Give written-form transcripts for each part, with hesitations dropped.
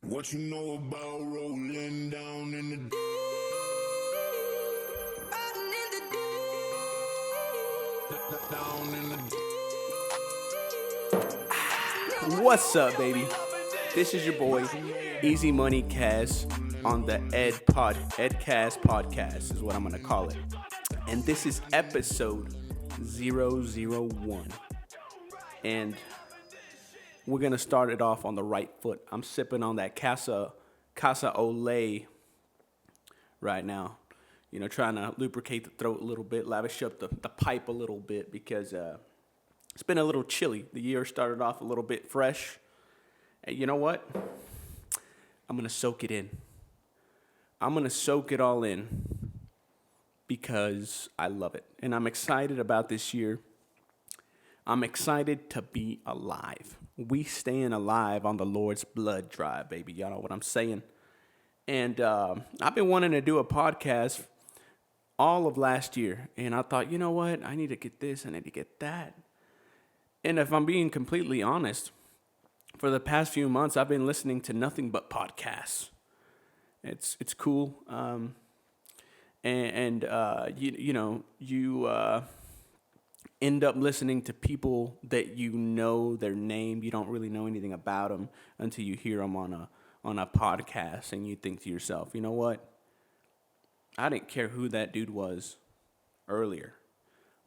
What you know about rolling down in the down in the What's up, baby? This is your boy, Easy Money Cass, on the EDCAST podcast is what I'm gonna call it. And this is episode 001. And we're gonna start it off on the right foot. I'm sipping on that Casa Olay right now. You know, trying to lubricate the throat a little bit, lavish up the pipe a little bit because it's been a little chilly. The year started off a little bit fresh. And you know what? I'm going to soak it in. I'm going to soak it all in because I love it. And I'm excited about this year. I'm excited to be alive. We staying alive on the Lord's blood drive, baby. Y'all know what I'm saying? And I've been wanting to do a podcast all of last year. And I thought, you know what? I need to get this. I need to get that. And if I'm being completely honest, for the past few months, I've been listening to nothing but podcasts. It's cool. You end up listening to people that you know their name. You don't really know anything about them until you hear them on a podcast, and you think to yourself, you know what? I didn't care who that dude was earlier,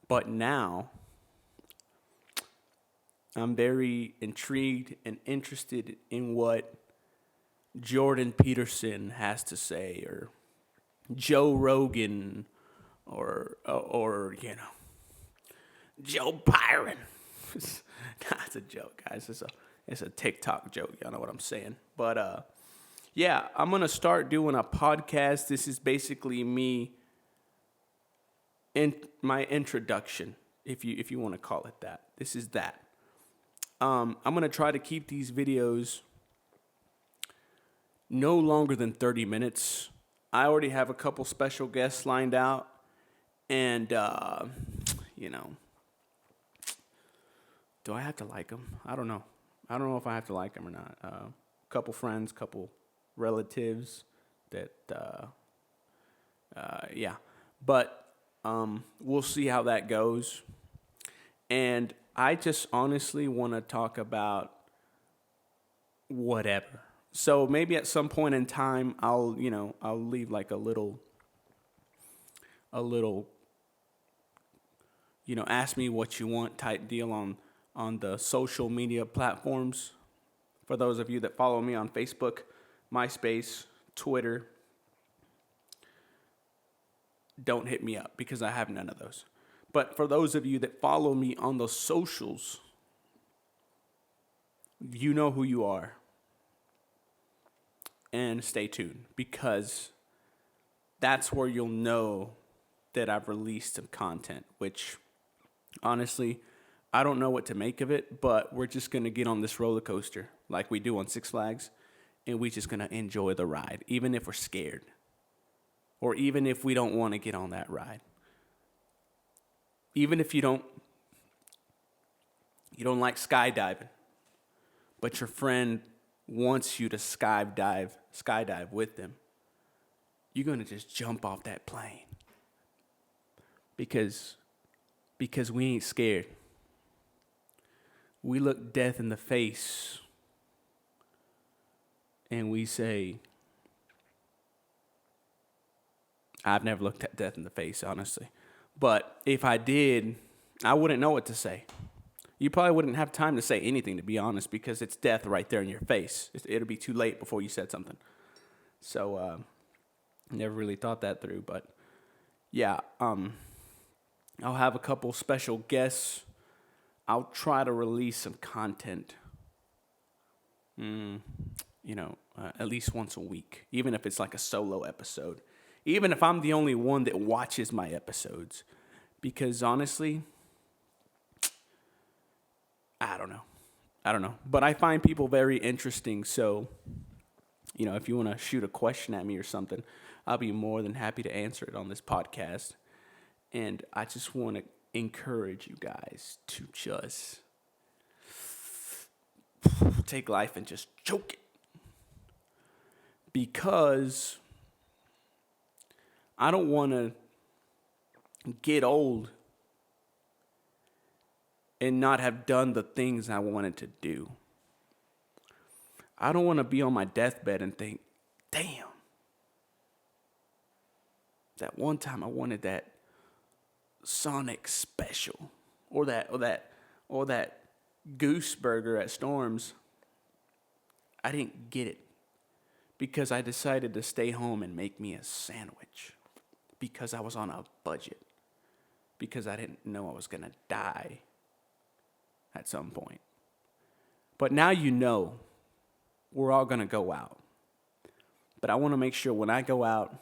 but now I'm very intrigued and interested in what Jordan Peterson has to say, or Joe Rogan, or Joe Byron. That's a joke, guys. It's a TikTok joke. Y'all know what I'm saying. But yeah, I'm gonna start doing a podcast. This is basically me in my introduction, if you want to call it that. This is that. I'm going to try to keep these videos no longer than 30 minutes. I already have a couple special guests lined out. And, do I have to like them? I don't know. I don't know if I have to like them or not. Couple friends, couple relatives that, yeah. But we'll see how that goes. And I just honestly want to talk about whatever. So maybe at some point in time, I'll leave like a little, ask me what you want type deal on the social media platforms. For those of you that follow me on Facebook, MySpace, Twitter, don't hit me up because I have none of those. But for those of you that follow me on the socials, you know who you are. And stay tuned, because that's where you'll know that I've released some content, which honestly, I don't know what to make of it, but we're just going to get on this roller coaster like we do on Six Flags, and we're just going to enjoy the ride, even if we're scared, or even if we don't want to get on that ride. Even if you don't like skydiving, but your friend wants you to skydive with them, you're going to just jump off that plane. Because we ain't scared. We look death in the face and we say, I've never looked at death in the face, honestly. But if I did, I wouldn't know what to say. You probably wouldn't have time to say anything, to be honest, because it's death right there in your face. It'll be too late before you said something. So, never really thought that through. But, yeah, I'll have a couple special guests. I'll try to release some content, at least once a week, even if it's like a solo episode. Even if I'm the only one that watches my episodes. Because honestly, I don't know. But I find people very interesting. So, if you want to shoot a question at me or something, I'll be more than happy to answer it on this podcast. And I just want to encourage you guys to just take life and just choke it. because I don't want to get old and not have done the things I wanted to do. I don't want to be on my deathbed and think, damn, that one time I wanted that Sonic special or that goose burger at Storm's. I didn't get it because I decided to stay home and make me a sandwich because I was on a budget, because I didn't know I was going to die at some point. But now you know we're all going to go out. But I want to make sure when I go out,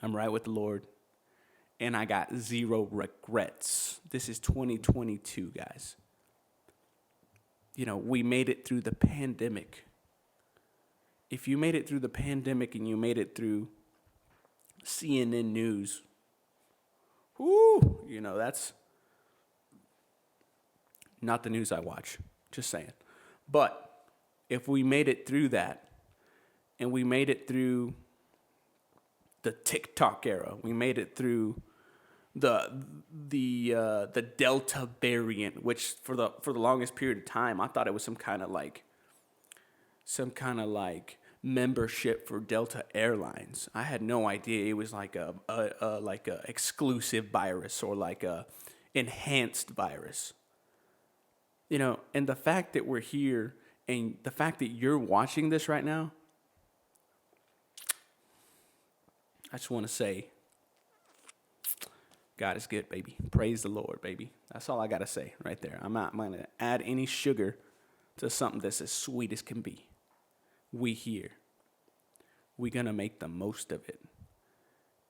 I'm right with the Lord and I got zero regrets. This is 2022, guys. You know, we made it through the pandemic. If you made it through the pandemic and you made it through CNN News, whoo, you know, that's not the news I watch, just saying. But if we made it through that, and we made it through the TikTok era, we made it through the Delta variant, which for the longest period of time I thought it was some kind of like membership for Delta Airlines. I had no idea it was like a exclusive virus or like a enhanced virus. You know, and the fact that we're here and the fact that you're watching this right now, I just want to say, God is good, baby. Praise the Lord, baby. That's all I got to say right there. I'm not going to add any sugar to something that's as sweet as can be. We here. We're going to make the most of it.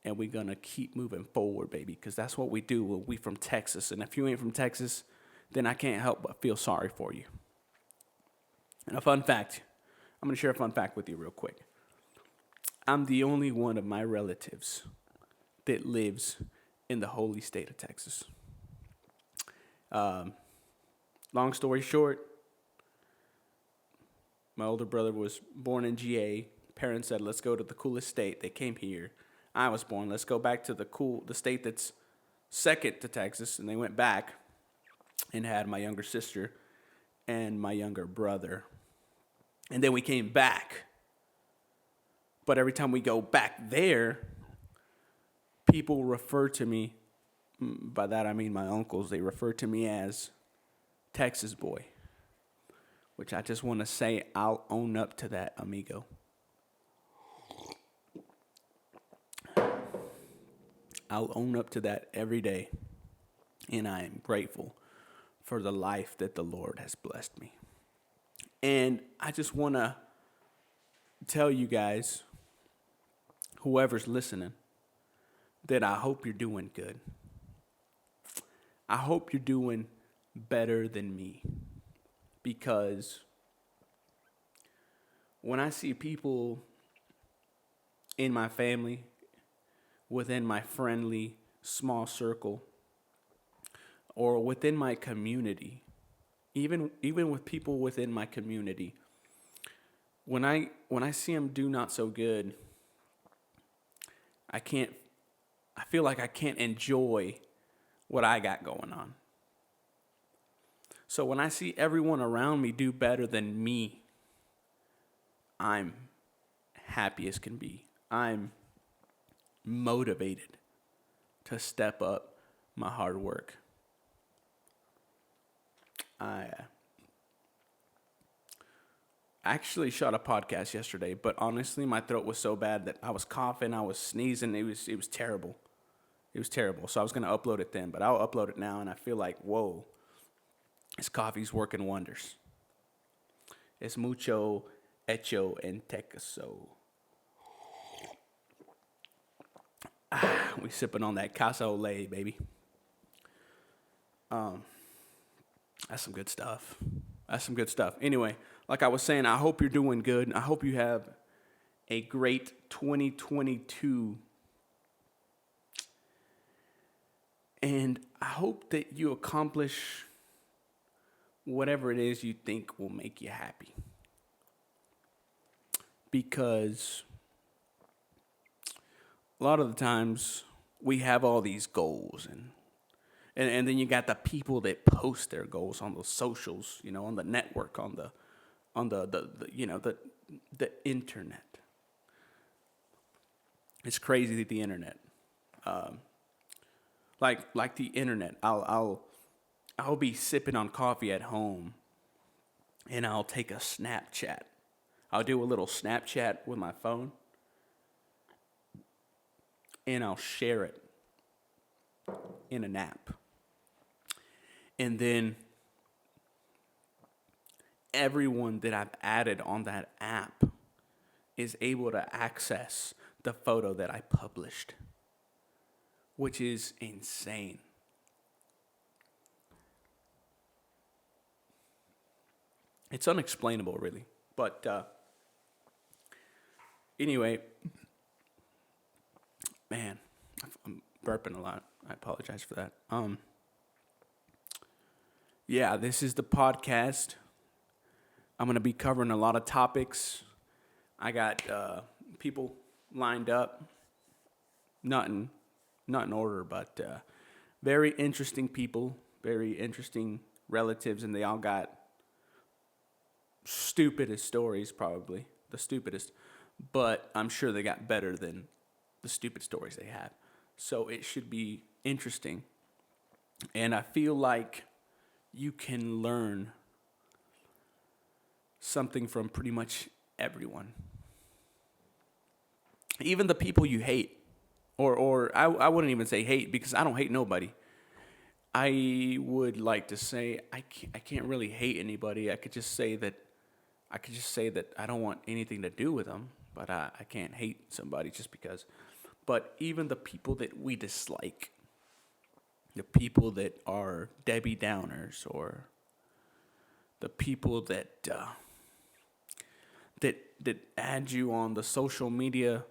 And we're going to keep moving forward, baby, because that's what we do when we from Texas. And if you ain't from Texas, then I can't help but feel sorry for you. And a fun fact, I'm going to share a fun fact with you real quick. I'm the only one of my relatives that lives in the holy state of Texas. Long story short, my older brother was born in GA. Parents said, let's go to the coolest state. They came here. I was born. Let's go back to the state that's second to Texas. And they went back and had my younger sister and my younger brother. And then we came back. But every time we go back there, people refer to me, by that I mean my uncles, they refer to me as Texas boy. Which I just want to say, I'll own up to that, amigo. I'll own up to that every day. And I am grateful for the life that the Lord has blessed me. And I just want to tell you guys, whoever's listening, that I hope you're doing good. I hope you're doing better than me. Because when I see people in my family, within my friendly small circle, or within my community, even with people within my community, when I see them do not so good, I feel like I can't enjoy what I got going on. So when I see everyone around me do better than me, I'm happy as can be. I'm motivated to step up my hard work. I actually shot a podcast yesterday, but honestly, my throat was so bad that I was coughing, I was sneezing. It was terrible. It was terrible. So I was going to upload it then, but I'll upload it now, and I feel like, whoa, this coffee's working wonders. Es mucho hecho en Texaso. We sipping on that Casa Olay, baby. That's some good stuff. Anyway, like I was saying, I hope you're doing good. I hope you have a great 2022. And I hope that you accomplish whatever it is you think will make you happy. because a lot of the times we have all these goals and then you got the people that post their goals on the socials, on the network, on the internet. It's crazy that the internet, like the internet, I'll be sipping on coffee at home, and I'll take a Snapchat. I'll do a little Snapchat with my phone, and I'll share it in an app. And then everyone that I've added on that app is able to access the photo that I published, which is insane. It's unexplainable, really. But anyway, man, I'm burping a lot. I apologize for that. Yeah, this is the podcast. I'm going to be covering a lot of topics. I got people lined up, not in order, but very interesting people, very interesting relatives, and they all got stupidest stories, probably the stupidest, but I'm sure they got better than the stupid stories they had. So it should be interesting. And I feel like you can learn something from pretty much everyone. Even the people you hate. Or I wouldn't even say hate, because I don't hate nobody. I would like to say I can't really hate anybody. I could just say that I don't want anything to do with them, but I can't hate somebody just because. But even the people that we dislike, the people that are Debbie Downers, or the people that add you on the social media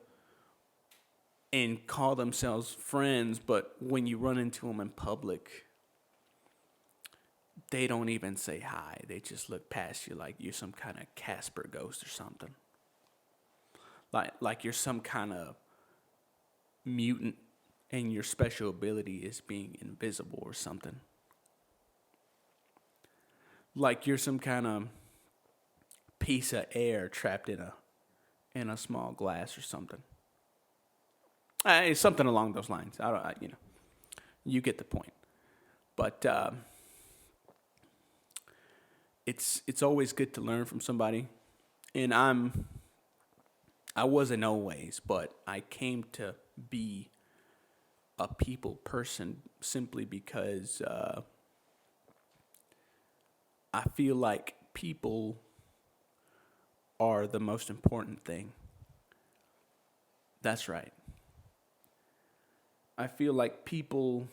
and call themselves friends, but when you run into them in public, they don't even say hi. They just look past you like you're some kind of Casper ghost or something. Like you're some kind of mutant and your special ability is being invisible or something. Like you're some kind of piece of air trapped in a small glass or something. Something along those lines. You get the point. But it's always good to learn from somebody, and I wasn't always, but I came to be a people person simply because I feel like people are the most important thing. That's right. I feel like people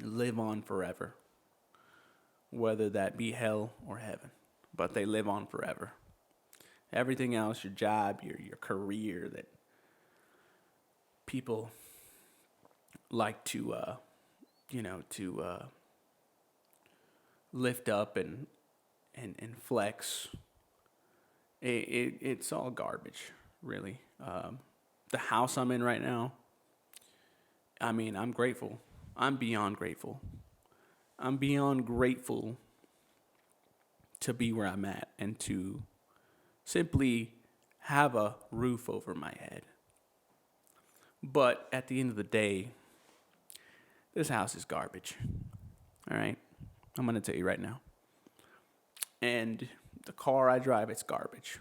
live on forever, whether that be hell or heaven, but they live on forever. Everything else, your job, your career, that people like to lift up and flex. It's all garbage, really. The house I'm in right now, I mean, I'm grateful. I'm beyond grateful. I'm beyond grateful to be where I'm at and to simply have a roof over my head. But at the end of the day, this house is garbage. All right? I'm going to tell you right now. And the car I drive, it's garbage.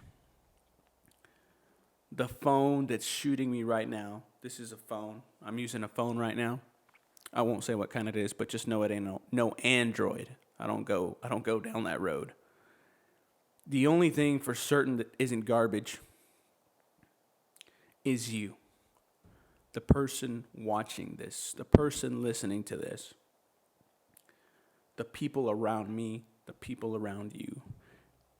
The phone that's shooting me right now, this is a phone. I'm using a phone right now. I won't say what kind it is, but just know it ain't no Android. I don't go down that road. The only thing for certain that isn't garbage is you. The person watching this, the person listening to this, the people around me, the people around you,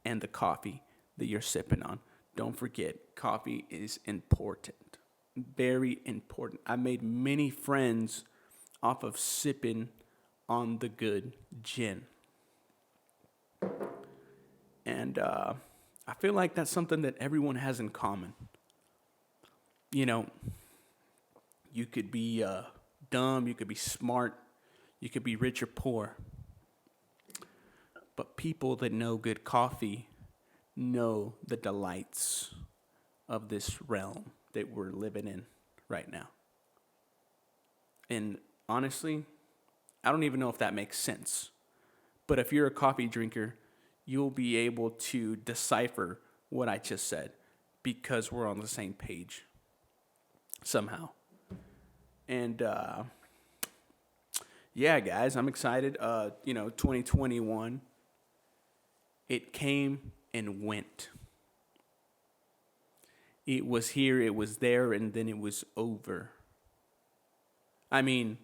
and the coffee that you're sipping on. Don't forget, coffee is important. Very important. I made many friends off of sipping on the good gin. And I feel like that's something that everyone has in common. You know, you could be dumb, you could be smart, you could be rich or poor. But people that know good coffee know the delights of this realm that we're living in right now. And honestly, I don't even know if that makes sense. But if you're a coffee drinker, you'll be able to decipher what I just said because we're on the same page somehow. And yeah, guys, I'm excited. 2021, it came and went. It was here, it was there, and then it was over. I mean,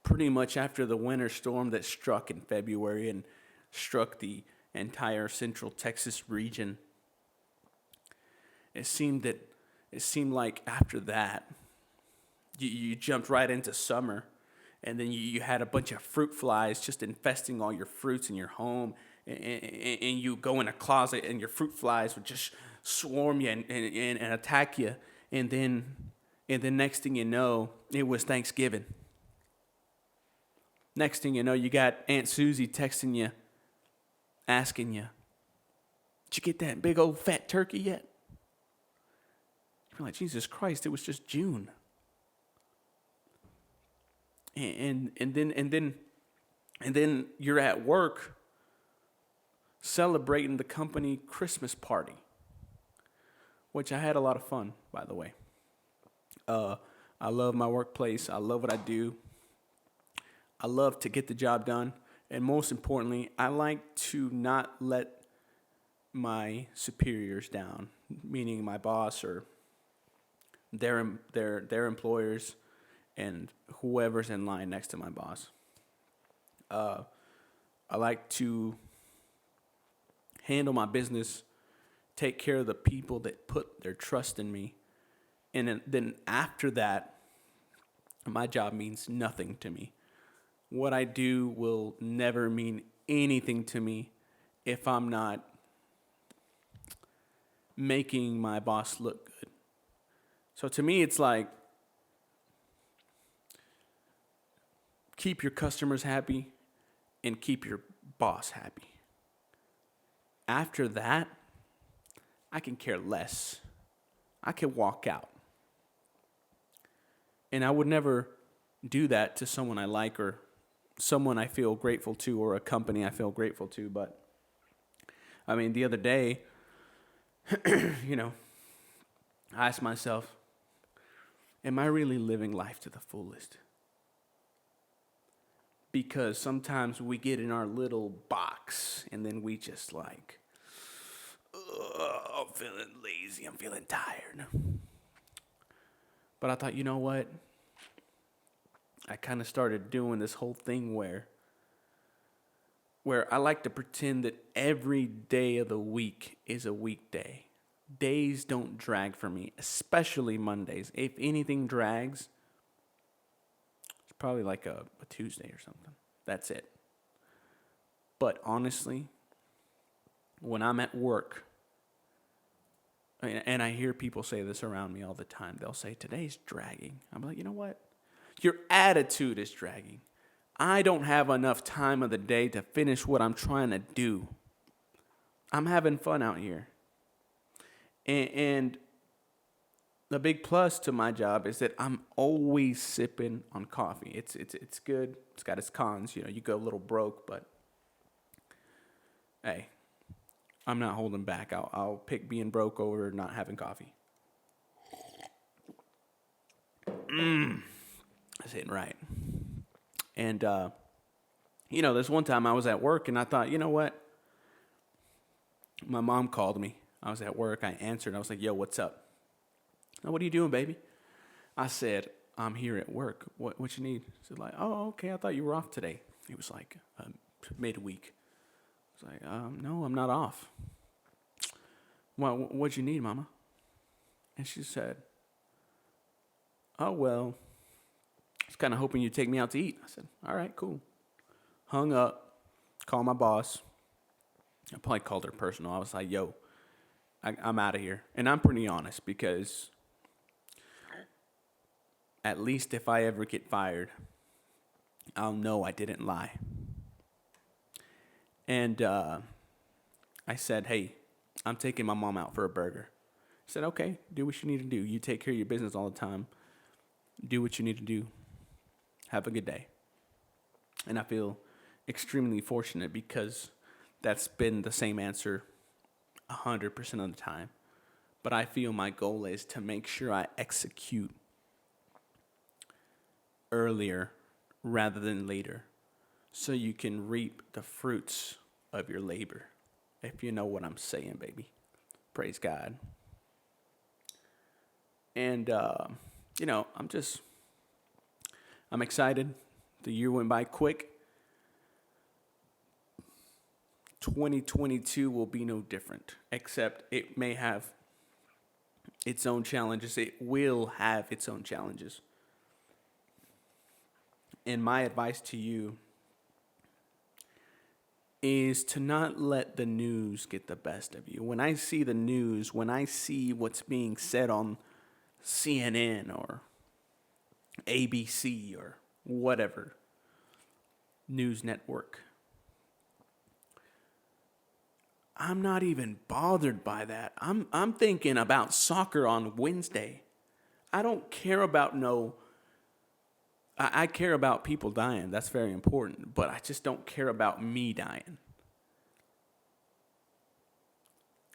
pretty much after the winter storm that struck in February and struck the entire central Texas region, it seemed like after that, you jumped right into summer, and then you had a bunch of fruit flies just infesting all your fruits in your home, and you go in a closet and your fruit flies would just swarm you and attack you, and then next thing you know, it was Thanksgiving. Next thing you know, you got Aunt Susie texting you, asking you, "Did you get that big old fat turkey yet?" You're like, Jesus Christ, it was just June. And then you're at work celebrating the company Christmas party, which I had a lot of fun, by the way. I love my workplace. I love what I do. I love to get the job done. And most importantly, I like to not let my superiors down, meaning my boss or their employers and whoever's in line next to my boss. I like to handle my business, take care of the people that put their trust in me. And then after that, my job means nothing to me. What I do will never mean anything to me if I'm not making my boss look good. So to me, it's like, keep your customers happy and keep your boss happy. After that, I can care less. I can walk out. And I would never do that to someone I like or someone I feel grateful to or a company I feel grateful to. But, I mean, the other day, I asked myself, am I really living life to the fullest? Because sometimes we get in our little box and then we just like, I'm feeling lazy, I'm feeling tired. But I thought, you know what? I kind of started doing this whole thing where I like to pretend that every day of the week is a weekday. Days don't drag for me, especially Mondays. If anything drags, it's probably like a Tuesday or something. That's it. But honestly, when I'm at work, and I hear people say this around me all the time, they'll say, today's dragging. I'm like, you know what? Your attitude is dragging. I don't have enough time of the day to finish what I'm trying to do. I'm having fun out here. And the big plus to my job is that I'm always sipping on coffee. It's good. It's got its cons. You go a little broke, but hey, I'm not holding back. I'll pick being broke over not having coffee. That's hitting right. And, this one time I was at work and I thought, you know what? My mom called me. I was at work. I answered. I was like, yo, what's up? Oh, what are you doing, baby? I said, I'm here at work. What you need? She said, like, oh, okay. I thought you were off today. It was like midweek. I was like, no, I'm not off. Well, what'd you need, Mama? And she said, oh, well, I was kind of hoping you'd take me out to eat. I said, all right, cool. Hung up, called my boss. I probably called her personal. I was like, yo, I'm out of here. And I'm pretty honest because at least if I ever get fired, I'll know I didn't lie. And I said, hey, I'm taking my mom out for a burger. I said, okay, do what you need to do. You take care of your business all the time. Do what you need to do. Have a good day. And I feel extremely fortunate because that's been the same answer 100% of the time. But I feel my goal is to make sure I execute earlier rather than later so you can reap the fruits of your labor. If you know what I'm saying, baby. Praise God. And, I'm excited. The year went by quick. 2022 will be no different, except it may have its own challenges. It will have its own challenges. And my advice to you is to not let the news get the best of you. When I see the news, when I see what's being said on CNN or ABC or whatever news network, I'm not even bothered by that. I'm thinking about soccer on Wednesday. I don't care about I care about people dying. That's very important. But I just don't care about me dying.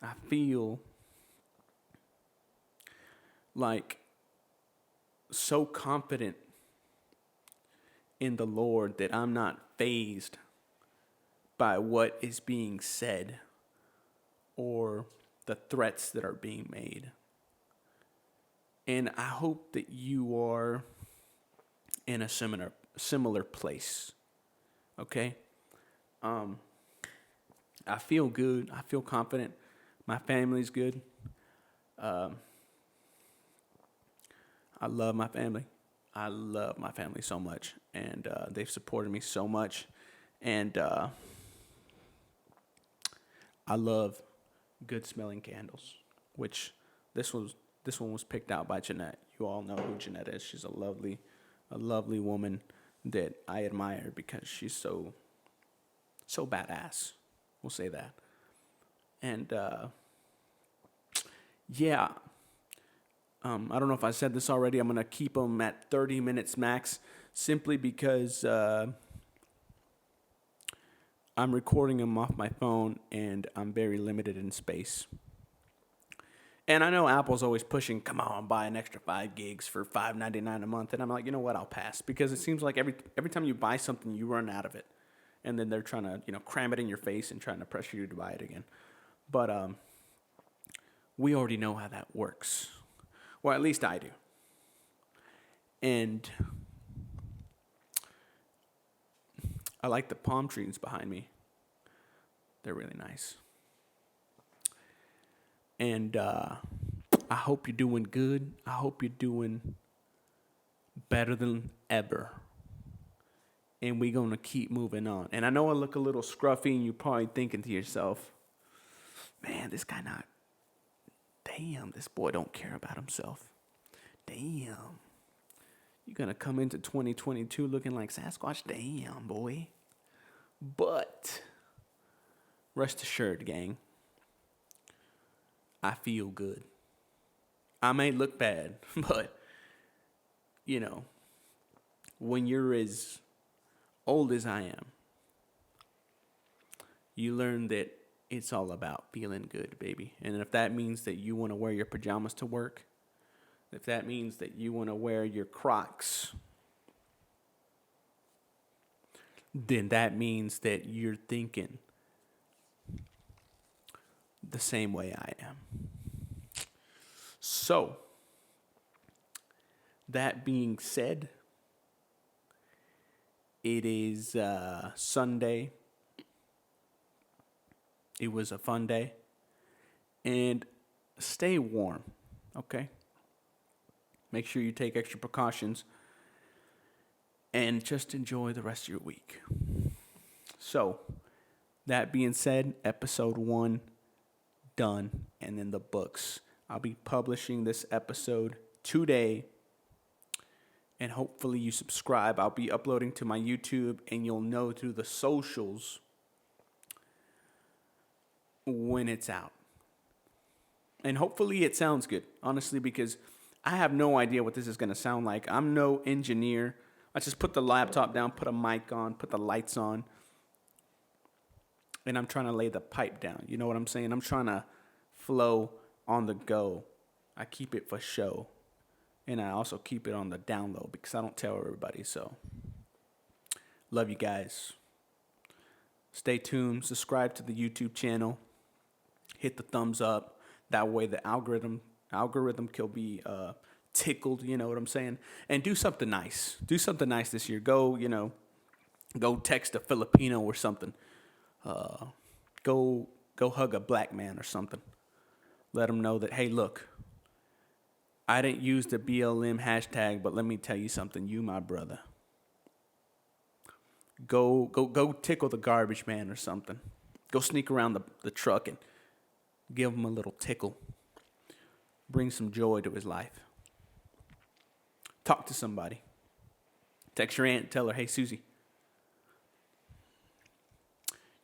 I feel like so confident in the Lord that I'm not fazed by what is being said or the threats that are being made. And I hope that you are in a similar place. Okay? I feel good. I feel confident. My family's good. I love my family. I love my family so much. And they've supported me so much. And I love good smelling candles, which this one was picked out by Jeanette. You all know who Jeanette is. She's a lovely woman that I admire because she's so badass. We'll say that. And yeah, I don't know if I said this already. I'm gonna keep them at 30 minutes max, simply because I'm recording them off my phone and I'm very limited in space. And I know Apple's always pushing, come on, buy an extra 5 gigs for $5.99 a month. And I'm like, you know what, I'll pass. Because it seems like every time you buy something, you run out of it. And then they're trying to, cram it in your face and trying to pressure you to buy it again. But we already know how that works. Well, at least I do. And I like the palm trees behind me. They're really nice. And I hope you're doing good. I hope you're doing better than ever. And we're going to keep moving on. And I know I look a little scruffy, and you're probably thinking to yourself, man, this guy not... Damn, this boy don't care about himself. Damn. You're going to come into 2022 looking like Sasquatch? Damn, boy. But rest assured, gang, I feel good. I may look bad, but, when you're as old as I am, you learn that it's all about feeling good, baby. And if that means that you want to wear your pajamas to work, if that means that you want to wear your Crocs, then that means that you're thinking the same way I am. So, that being said, it is Sunday. It was a fun day. And stay warm, okay? Make sure you take extra precautions. And just enjoy the rest of your week. So, That being said, episode 1 done and in the books. I'll be publishing this episode today, and hopefully you subscribe. I'll be uploading to my YouTube, and you'll know through the socials when it's out. And hopefully it sounds good, honestly, because I have no idea what this is going to sound like. I'm no engineer. I just put the laptop down, put a mic on, put the lights on, and I'm trying to lay the pipe down. You know what I'm saying? I'm trying to flow on the go. I keep it for show. And I also keep it on the down low because I don't tell everybody. So, love you guys. Stay tuned. Subscribe to the YouTube channel. Hit the thumbs up. That way the algorithm can be tickled. You know what I'm saying? And do something nice. Do something nice this year. Go text a Filipino or something. Go hug a black man or something. Let them know that, hey, look, I didn't use the BLM hashtag, but let me tell you something. You my brother. Go tickle the garbage man or something. Go sneak around the truck and give him a little tickle. Bring some joy to his life. Talk to somebody. Text your aunt and tell her, hey, Susie,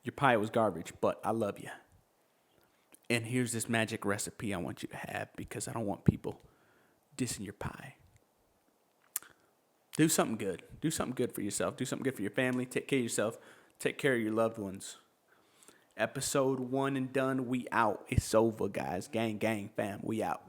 your pie was garbage, but I love you. And here's this magic recipe I want you to have because I don't want people dissing your pie. Do something good. Do something good for yourself. Do something good for your family. Take care of yourself. Take care of your loved ones. Episode 1 and done. We out. It's over, guys. Gang, gang, fam. We out.